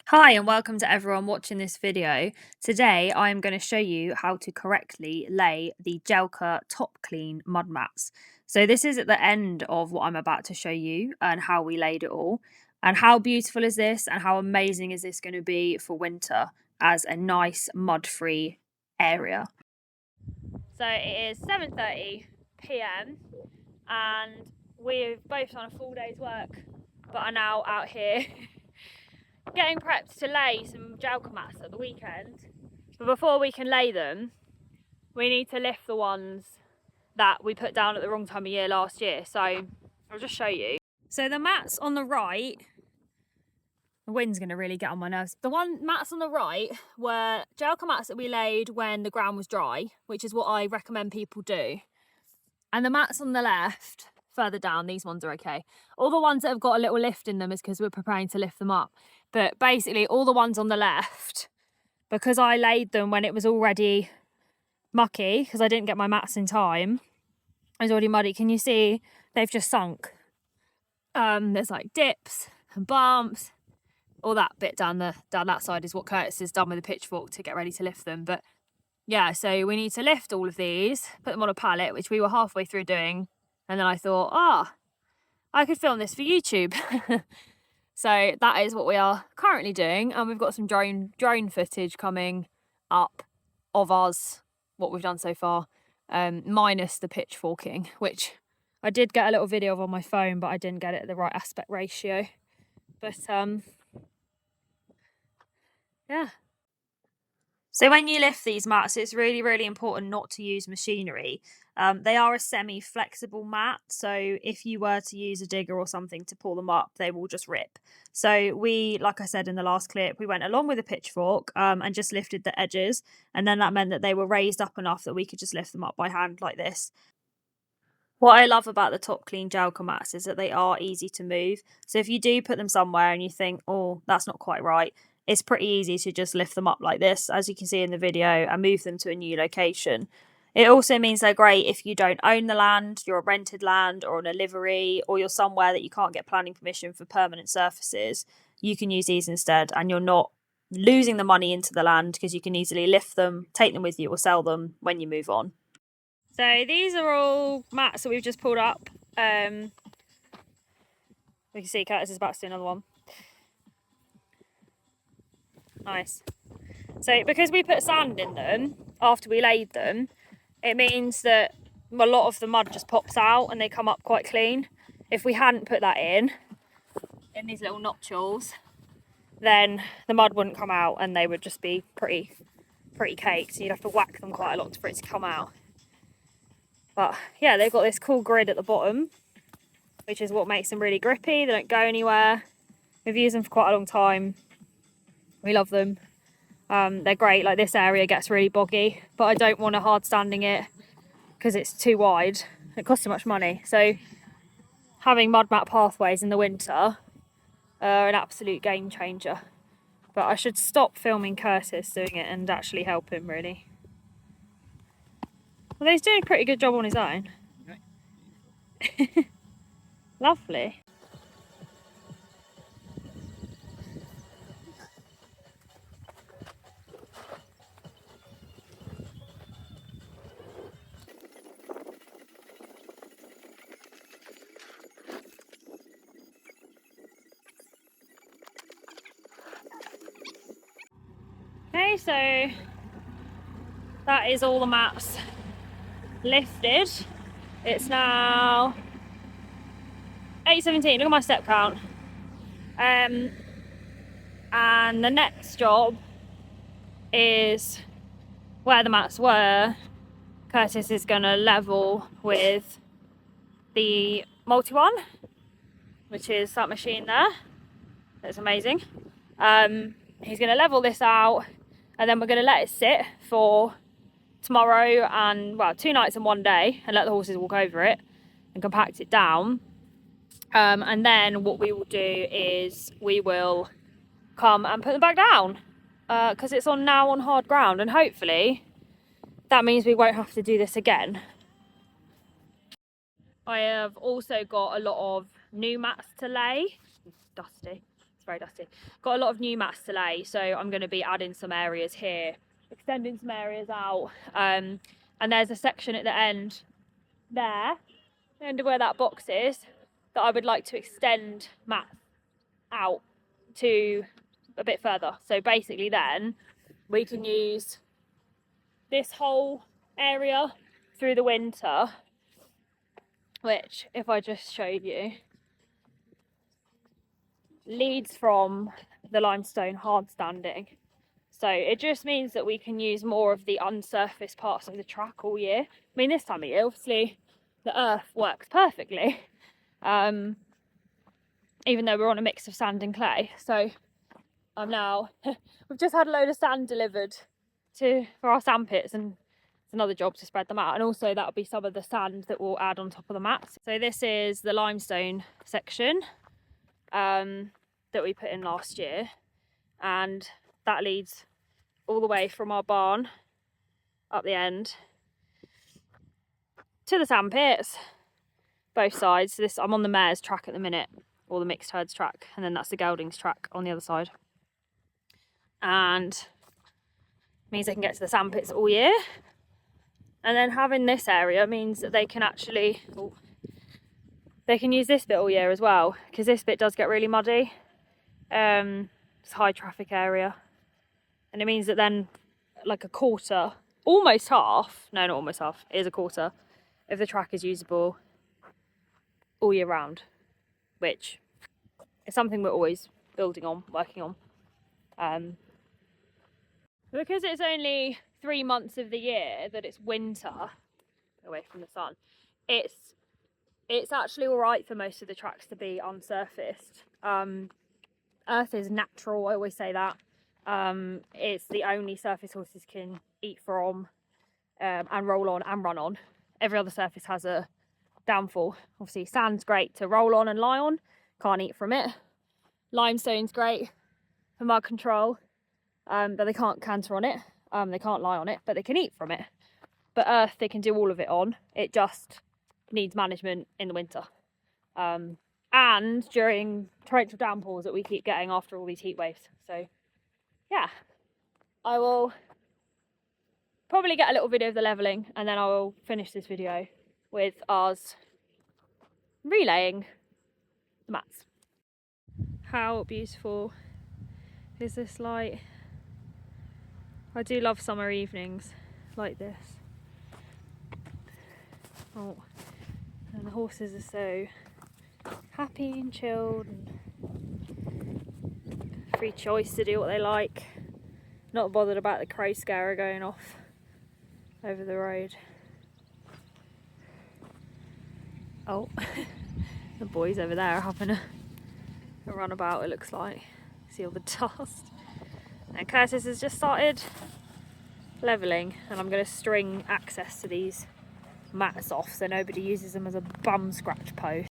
Hi and welcome to everyone watching this video. Today I am going to show you how to correctly lay the Jelka Top Clean mud mats. So this is at the end of what I'm about to show you and how we laid it all. And how beautiful is this and how amazing is this going to be for winter as a nice mud-free area. So it is 7:30 p.m. and we've both done a full day's work but are now out here getting prepped to lay some Jelka mats at the weekend. But before we can lay them, we need to lift the ones that we put down at the wrong time of year last year. So I'll just show you. So the mats on the right, the wind's going to really get on my nerves. The mats on the right were Jelka mats that we laid when the ground was dry, which is what I recommend people do. And the mats on the left, further down, these ones are okay. All the ones that have got a little lift in them is because we're preparing to lift them up. But basically all the ones on the left, because I laid them when it was already mucky, because I didn't get my mats in time, it was already muddy. Can you see they've just sunk? There's like dips and bumps. All that bit down that side is what Curtis has done with a pitchfork to get ready to lift them. But yeah, so we need to lift all of these, put them on a pallet, which we were halfway through doing. And then I thought, I could film this for YouTube. So that is what we are currently doing. And we've got some drone footage coming up of us, what we've done so far, minus the pitchforking, which I did get a little video of on my phone, but I didn't get it at the right aspect ratio. But yeah. So when you lift these mats, it's really, really important not to use machinery. They are a semi-flexible mat, so if you were to use a digger or something to pull them up, they will just rip. So we, like I said in the last clip, we went along with a pitchfork and just lifted the edges, and then that meant that they were raised up enough that we could just lift them up by hand like this. What I love about the Top Clean Jelka mats is that they are easy to move. So if you do put them somewhere and you think, oh, that's not quite right, it's pretty easy to just lift them up like this, as you can see in the video, and move them to a new location. It also means they're great if you don't own the land, you're a rented land or on a livery, or you're somewhere that you can't get planning permission for permanent surfaces. You can use these instead, and you're not losing the money into the land because you can easily lift them, take them with you, or sell them when you move on. So these are all mats that we've just pulled up. We can see Curtis is about to do another one. Nice. So because we put sand in them after we laid them, it means that a lot of the mud just pops out and they come up quite clean. If we hadn't put that in these little notches, then the mud wouldn't come out and they would just be pretty caked. So you'd have to whack them quite a lot for it to come out. But yeah, they've got this cool grid at the bottom, which is what makes them really grippy. They don't go anywhere. We've used them for quite a long time. We love them. They're great. Like this area gets really boggy, but I don't want to hard standing it because it's too wide. It costs too much money. So having mud mat pathways in the winter are an absolute game changer. But I should stop filming Curtis doing it and actually help him, really. Well, he's doing a pretty good job on his own. Lovely. Okay, so that is all the mats lifted. It's now 8:17. Look at my step count. And the next job is where the mats were. Curtis is gonna level with the multi one, which is that machine there. That's amazing. He's gonna level this out, and then we're gonna let it sit for tomorrow and, well, 2 nights and 1 day, and let the horses walk over it and compact it down. And then what we will do is we will come and put them back down because it's now on hard ground, and hopefully that means we won't have to do this again. I have also got a lot of new mats to lay. It's dusty. very dusty. Got a lot of new mats to lay, so I'm going to be adding some areas here, extending some areas out, and there's a section at the end there, the end of where that box is, that I would like to extend mats out to a bit further. So basically then we can use this whole area through the winter, which, if I just showed you, leads from the limestone hard standing. So it just means that we can use more of the unsurfaced parts of the track all year. I mean, this time of year, obviously, the earth works perfectly, even though we're on a mix of sand and clay. So I'm now, we've just had a load of sand delivered for our sand pits, and it's another job to spread them out. And also that'll be some of the sand that we'll add on top of the mats. So this is the limestone section that we put in last year, and that leads all the way from our barn up the end to the sand pits, both sides. This, I'm on the mare's track at the minute, or the mixed herds track, and then that's the geldings track on the other side. And means they can get to the sand pits all year. And then having this area means that they can actually, they can use this bit all year as well, because this bit does get really muddy. It's a high traffic area, and it means that then like a quarter, almost half, no, not almost half, it is a quarter of the track is usable all year round, which is something we're always building on, working on. Because it's only 3 months of the year that it's winter, away from the sun, it's actually all right for most of the tracks to be unsurfaced. Earth is natural, I always say that. It's the only surface horses can eat from, and roll on and run on. Every other surface has a downfall. Obviously sand's great to roll on and lie on, can't eat from it. Limestone's great for mud control, but they can't canter on it. They can't lie on it, but they can eat from it. But earth, they can do all of it on. It just needs management in the winter. And during torrential downpours that we keep getting after all these heat waves. So yeah, I will probably get a little video of the levelling, and then I will finish this video with us relaying the mats. How beautiful is this light? I do love summer evenings like this. Oh, and the horses are so happy and chilled and free choice to do what they like, not bothered about the crow scarer going off over the road. Oh, the boys over there are having a run about, it looks like. See all the dust. And Curtis has just started levelling, and I'm going to string access to these mats off so nobody uses them as a bum scratch post.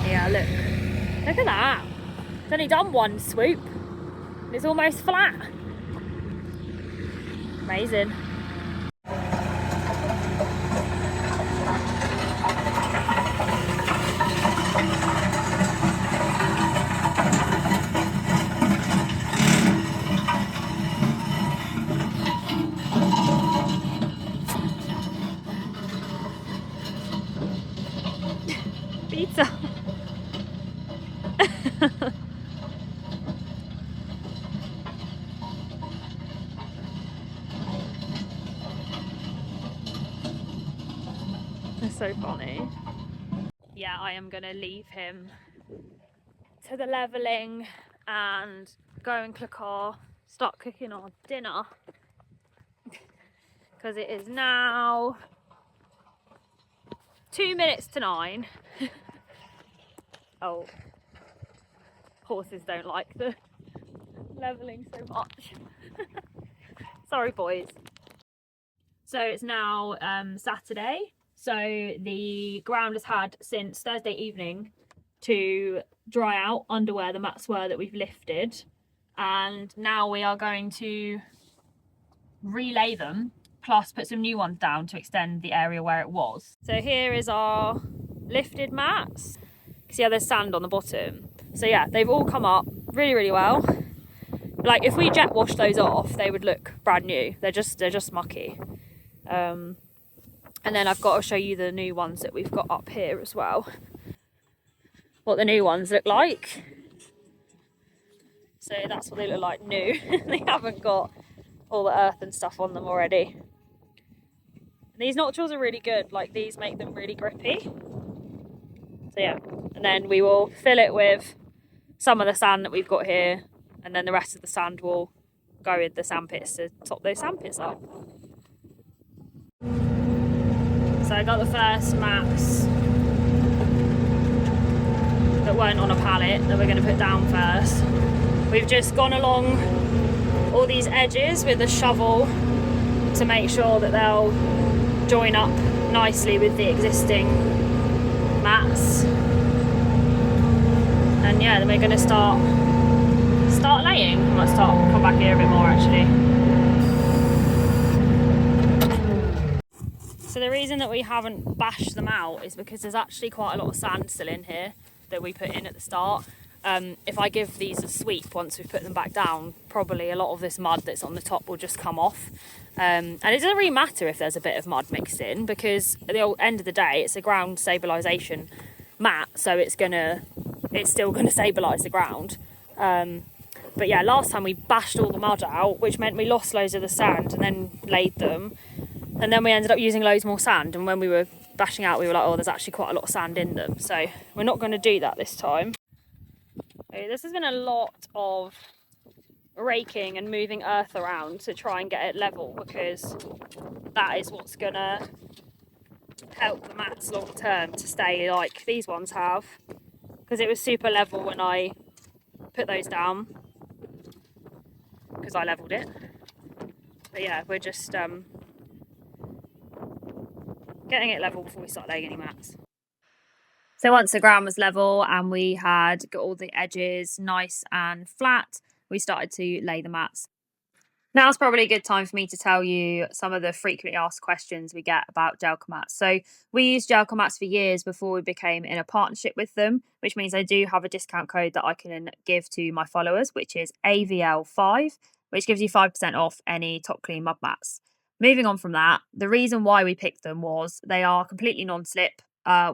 Yeah, look at that. It's only done one swoop and it's almost flat. Amazing. Pizza. That's so funny. Yeah, I am gonna leave him to the levelling and go and start cooking our dinner, because it is now 2 minutes to 9. Oh, horses don't like the levelling so much. Sorry boys. So it's now Saturday, so the ground has had since Thursday evening to dry out under where the mats were that we've lifted, and now we are going to relay them plus put some new ones down to extend the area where it was. So here is our lifted mats. See how there's sand on the bottom. So yeah, they've all come up really well. Like if we jet washed those off, they would look brand new. They're just mucky. And then I've got to show you the new ones that we've got up here as well. What the new ones look like. So that's what they look like new. They haven't got all the earth and stuff on them already. And these notches are really good. Like these make them really grippy. So yeah, and then we will fill it with some of the sand that we've got here, and then the rest of the sand will go with the sandpits to top those sandpits up. So I got the first mats that weren't on a pallet that we're going to put down first. We've just gone along all these edges with a shovel to make sure that they'll join up nicely with the existing mats. And yeah, then we're going to start laying. I might come back here a bit more actually. So the reason that we haven't bashed them out is because there's actually quite a lot of sand still in here that we put in at the start. If I give these a sweep once we've put them back down, probably a lot of this mud that's on the top will just come off. And it doesn't really matter if there's a bit of mud mixed in, because at the end of the day, it's a ground stabilisation mat, so it's still gonna stabilise the ground. But yeah, last time we bashed all the mud out, which meant we lost loads of the sand and then laid them. And then we ended up using loads more sand, and when we were bashing out, we were like, oh, there's actually quite a lot of sand in them. So we're not going to do that this time. So this has been a lot of raking and moving earth around to try and get it level, because that is what's going to help the mats long term to stay like these ones have, because it was super level when I put those down, because I levelled it. But yeah, we're just getting it level before we start laying any mats. So once the ground was level and we had got all the edges nice and flat, we started to lay the mats. Now's probably a good time for me to tell you some of the frequently asked questions we get about Gelca mats. So we used Gelca mats for years before we became in a partnership with them, which means I do have a discount code that I can give to my followers, which is AVL5, which gives you 5% off any top clean mud mats. Moving on from that, the reason why we picked them was they are completely non-slip.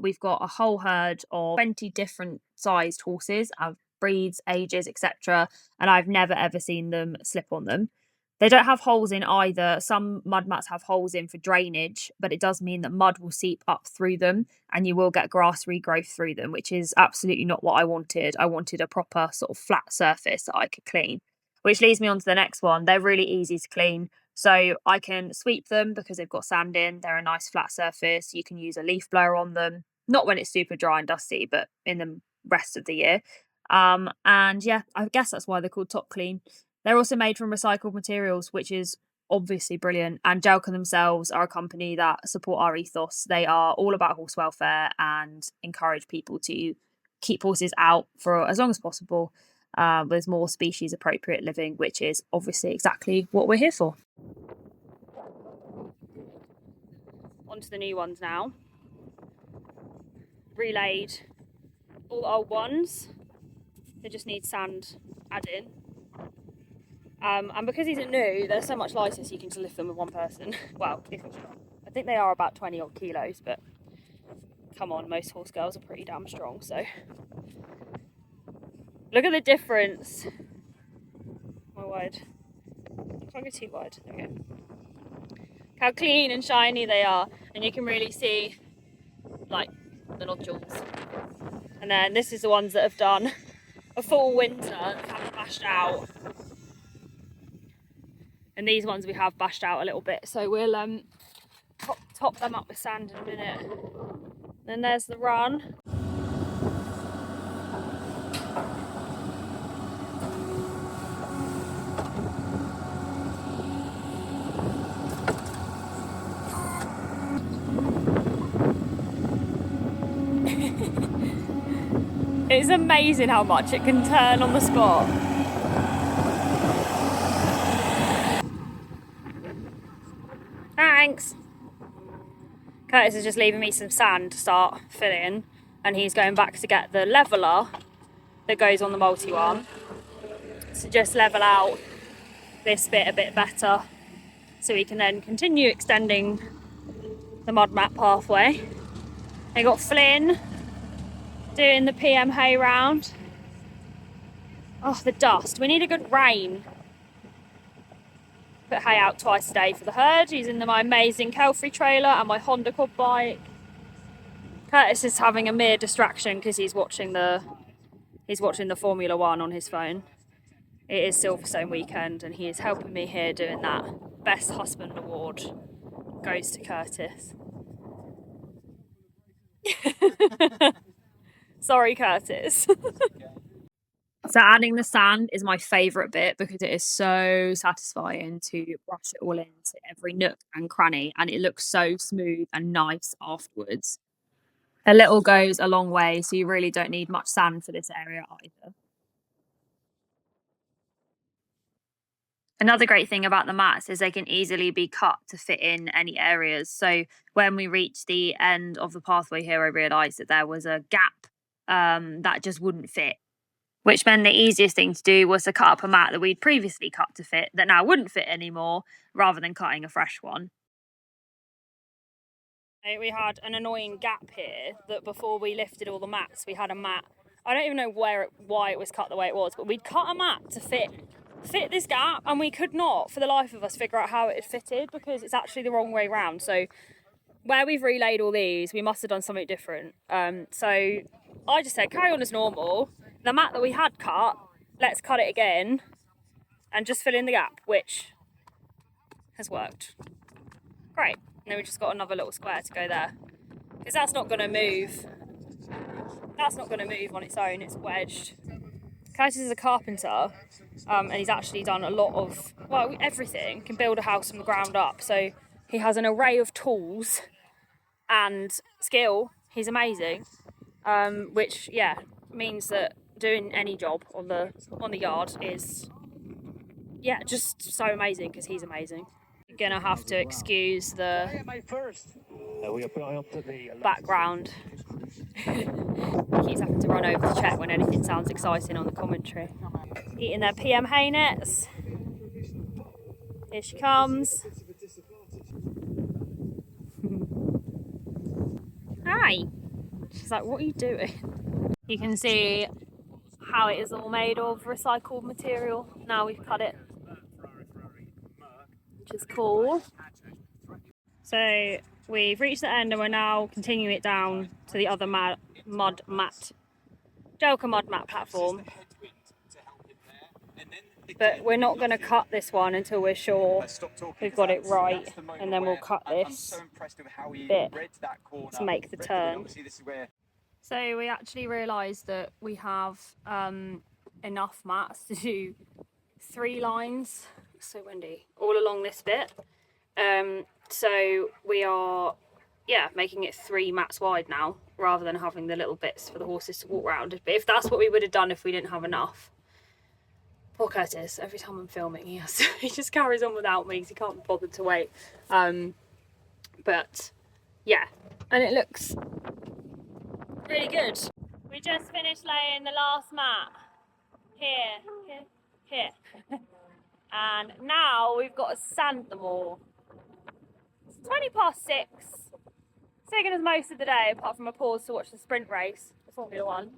We've got a whole herd of 20 different sized horses of breeds, ages, etc. And I've never ever seen them slip on them. They don't have holes in either. Some mud mats have holes in for drainage, but it does mean that mud will seep up through them and you will get grass regrowth through them, which is absolutely not what I wanted. I wanted a proper sort of flat surface that I could clean, which leads me on to the next one. They're really easy to clean. So I can sweep them because they've got sand in. They're a nice flat surface. You can use a leaf blower on them, not when it's super dry and dusty, but in the rest of the year. And yeah, I guess that's why they're called Top Clean. They're also made from recycled materials, which is obviously brilliant. And Gelca themselves are a company that support our ethos. They are all about horse welfare and encourage people to keep horses out for as long as possible, with more species appropriate living, which is obviously exactly what we're here for. On to the new ones now. Relayed all the old ones. They just need sand added in. And because these are new, they're so much lighter, so you can just lift them with one person. Well, if it's strong. I think they are about 20 odd kilos, but come on, most horse girls are pretty damn strong, so. Look at the difference. How wide? I can't go too wide. There we go. How clean and shiny they are, and you can really see like the nodules. And then this is the ones that have done a full winter and haven't bashed out. And these ones we have bashed out a little bit, so we'll top them up with sand in a minute. Then there's the run. It's amazing how much it can turn on the spot. Thanks. Curtis is just leaving me some sand to start filling, and he's going back to get the leveller that goes on the multi one to just level out this bit a bit better, so we can then continue extending the mud mat pathway. They got Flynn doing the PM hay round. Oh, the dust. We need a good rain. Put hay out twice a day for the herd using my amazing Kelfrey trailer and my Honda quad bike. Curtis is having a mere distraction because he's watching the Formula One on his phone. It is Silverstone weekend and he is helping me here doing that. Best husband award goes to Curtis. Sorry, Curtis. So adding the sand is my favourite bit because it is so satisfying to brush it all into every nook and cranny, and it looks so smooth and nice afterwards. A little goes a long way, so you really don't need much sand for this area either. Another great thing about the mats is they can easily be cut to fit in any areas. So when we reached the end of the pathway here, I realised that there was a gap that just wouldn't fit, which meant the easiest thing to do was to cut up a mat that we'd previously cut to fit that now wouldn't fit anymore, rather than cutting a fresh one. We had an annoying gap here that before we lifted all the mats, we had a mat. I don't even know why it was cut the way it was, but we'd cut a mat to fit this gap, and we could not for the life of us figure out how it had fitted because it's actually the wrong way round. So where we've relayed all these, we must have done something different. So I just said carry on as normal. The mat that we had cut, let's cut it again and just fill in the gap, which has worked. Great. And then we just got another little square to go there because that's not going to move. That's not going to move on its own. It's wedged. Curtis is a carpenter, and he's actually done a lot of, well, everything. Can build a house from the ground up. So he has an array of tools and skill. He's amazing, which means that doing any job on the yard is just so amazing because he's amazing. You're gonna have to excuse the background. He keeps having to run over to check when anything sounds exciting on the commentary. Eating their PM hay nets. Here she comes. Hi. She's like, what are you doing? You can see how it is all made of recycled material. Now we've cut it, which is cool. So we've reached the end and we're now continuing it down to the other Jelka mud mat platform. But we're not going to cut this one until we're sure we've got it right, and then we'll cut this bit to make the turn. So we actually realised that we have enough mats to do 3 lines, so windy, all along this bit. So we are making it 3 mats wide now, rather than having the little bits for the horses to walk around. But if that's what we would have done if we didn't have enough. Poor Curtis, every time I'm filming he just carries on without me because he can't be bothered to wait. But yeah, and it looks really good. We just finished laying the last mat here. And now we've got to sand them all. It's 20 past 6. It's taken us most of the day, apart from a pause to watch the sprint race, the Formula One.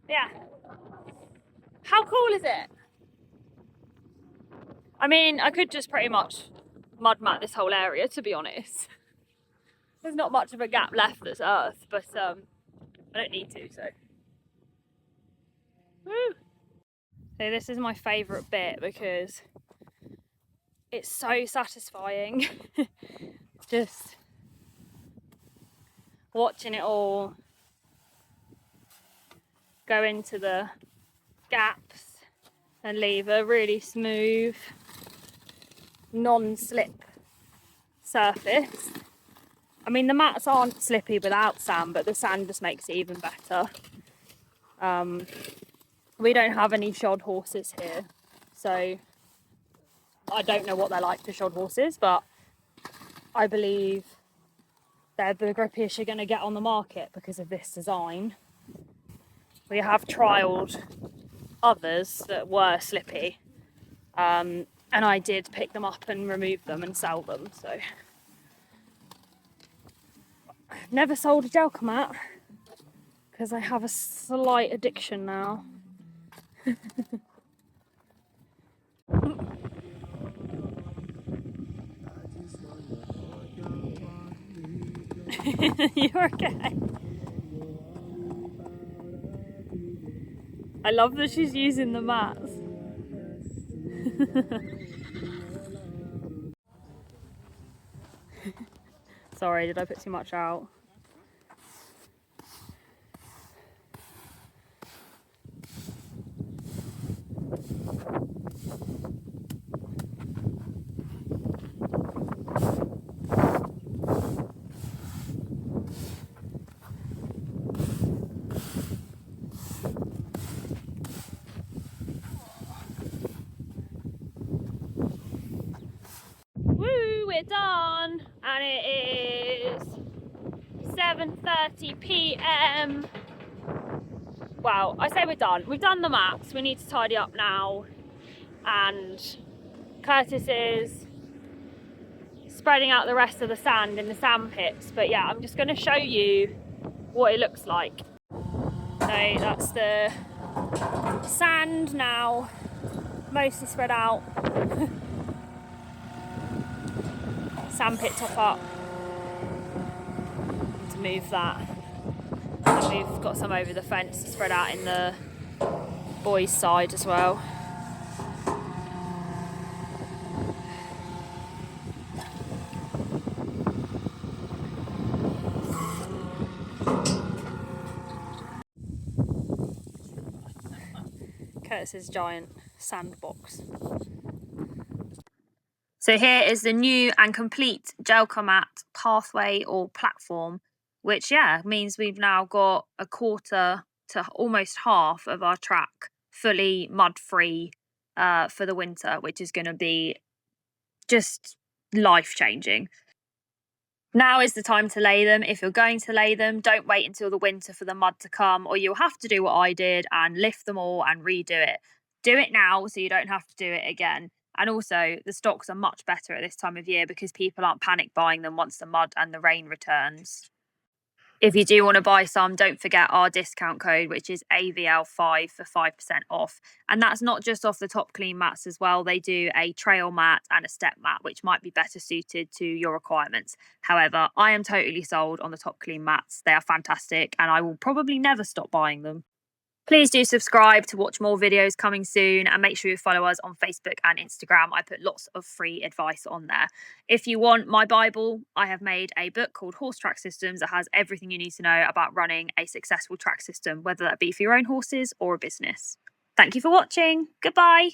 Yeah. How cool is it? I mean, I could just pretty much mud mat this whole area, to be honest. There's not much of a gap left that's earth, but I don't need to, so. Woo! So this is my favourite bit because it's so satisfying. Just watching it all go into the gaps and leave a really smooth, non-slip surface. I mean, the mats aren't slippy without sand, but the sand just makes it even better. We don't have any shod horses here, so I don't know what they're like for shod horses, but I believe they're the grippiest you're going to get on the market because of this design. We have trialled others that were slippy, and I did pick them up and remove them and sell them. So I've never sold a Jelka mat because I have a slight addiction now. You're okay. I love that she's using the mats. Sorry, did I put too much out? Woo, we're done, and it is 7:30 p.m. Well, I say we're done. We've done the mats. We need to tidy up now, and Curtis is spreading out the rest of the sand in the sand pits. But yeah, I'm just going to show you what it looks like. So that's the sand now, mostly spread out. Sand pit top up. To move that. And we've got some over the fence to spread out in the boys' side as well. Curtis's giant sandbox. So here is the new and complete Jelka mat pathway or platform, which means we've now got a quarter to almost half of our track fully mud free for the winter, which is going to be just life changing. Now is the time to lay them. If you're going to lay them, don't wait until the winter for the mud to come, or you'll have to do what I did and lift them all and redo it. Do it now so you don't have to do it again. And also, the stocks are much better at this time of year because people aren't panic buying them once the mud and the rain returns. If you do want to buy some, don't forget our discount code, which is AVL5 for 5% off. And that's not just off the Top Clean mats as well. They do a trail mat and a step mat, which might be better suited to your requirements. However, I am totally sold on the Top Clean mats. They are fantastic and I will probably never stop buying them. Please do subscribe to watch more videos coming soon, and make sure you follow us on Facebook and Instagram. I put lots of free advice on there. If you want my Bible, I have made a book called Horse Track Systems that has everything you need to know about running a successful track system, whether that be for your own horses or a business. Thank you for watching. Goodbye.